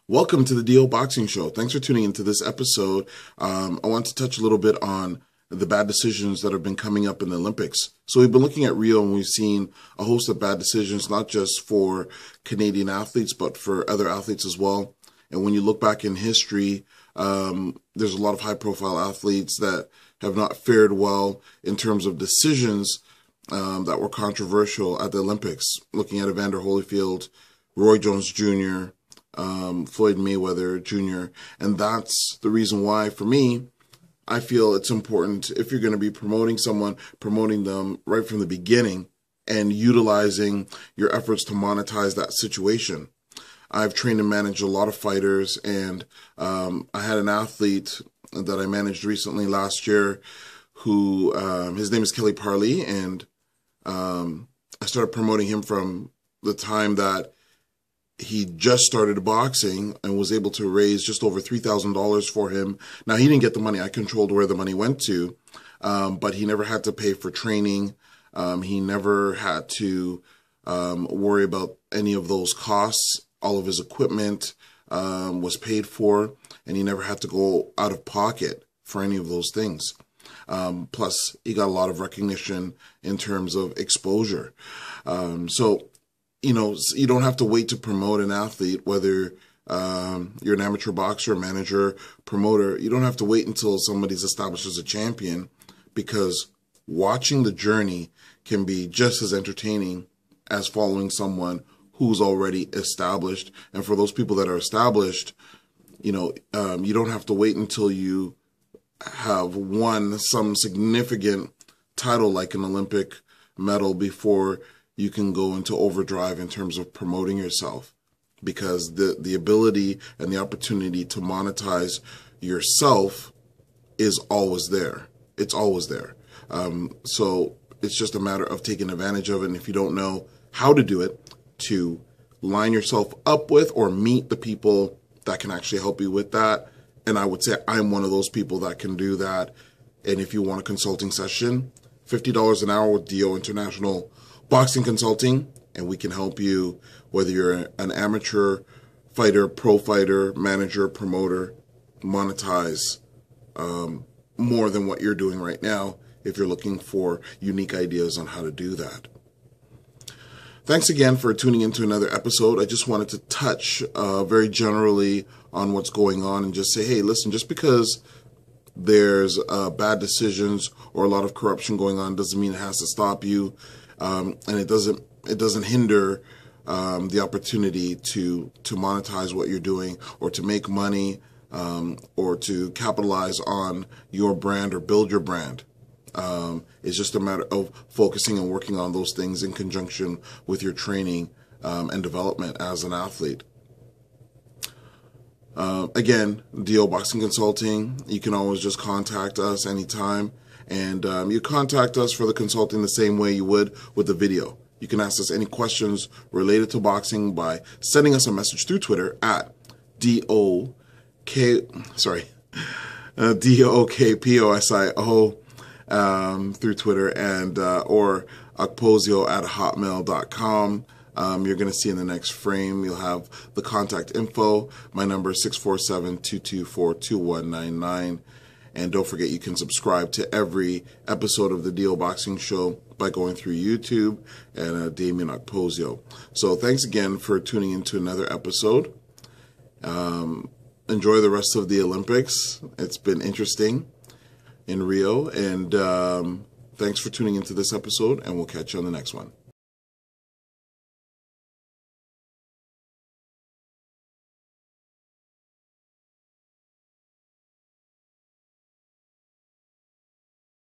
Welcome to the DO Boxing Show. Thanks for tuning into this episode. I want to touch a little bit on the bad decisions that have been coming up in the Olympics. So we've been looking at Rio and we've seen a host of bad decisions, not just for Canadian athletes, but for other athletes as well. And when you look back in history, there's a lot of high-profile athletes that have not fared well in terms of decisions that were controversial at the Olympics. Looking at Evander Holyfield, Roy Jones Jr., Floyd Mayweather Jr. And that's the reason why, for me, I feel it's important, if you're going to be promoting someone, promoting them right from the beginning and utilizing your efforts to monetize that situation. I've trained and managed a lot of fighters, and I had an athlete that I managed recently last year who, his name is Kelly Parley, and I started promoting him from the time that he just started boxing and was able to raise just over $3,000 for him. Now, he didn't get the money. I controlled where the money went to, but he never had to pay for training. He never had to worry about any of those costs. All of his equipment was paid for, and he never had to go out of pocket for any of those things. Plus, he got a lot of recognition in terms of exposure. You don't have to wait to promote an athlete, whether you're an amateur boxer, manager, promoter. You don't have to wait until somebody's established as a champion, because watching the journey can be just as entertaining as following someone who's already established. And for those people that are established, you don't have to wait until you have won some significant title like an Olympic medal before you can go into overdrive in terms of promoting yourself, because the ability and the opportunity to monetize yourself is always there. It's always there. So it's just a matter of taking advantage of it. And if you don't know how to do it, to line yourself up with or meet the people that can actually help you with that. And I would say I'm one of those people that can do that. And if you want a consulting session, $50 an hour with DO International Boxing Consulting, and we can help you, whether you're an amateur fighter, pro fighter, manager, promoter, monetize more than what you're doing right now if you're looking for unique ideas on how to do that. Thanks again for tuning into another episode. I just wanted to touch very generally on what's going on and just say, hey, listen, just because there's bad decisions or a lot of corruption going on doesn't mean it has to stop you. And it doesn't hinder the opportunity to monetize what you're doing, or to make money, or to capitalize on your brand or build your brand. It's just a matter of focusing and working on those things in conjunction with your training and development as an athlete. Again, DO Boxing Consulting, you can always just contact us anytime. And you contact us for the consulting the same way you would with the video. You can ask us any questions related to boxing by sending us a message through Twitter at DOKPOSIO through Twitter, and or Okposio at hotmail.com. You're going to see in the next frame, you'll have the contact info. My number is 647-224-2199. And don't forget, you can subscribe to every episode of the DO Boxing Show by going through YouTube and Dameon Okposio. So thanks again for tuning into another episode. Enjoy the rest of the Olympics. It's been interesting in Rio. And thanks for tuning into this episode, and we'll catch you on the next one.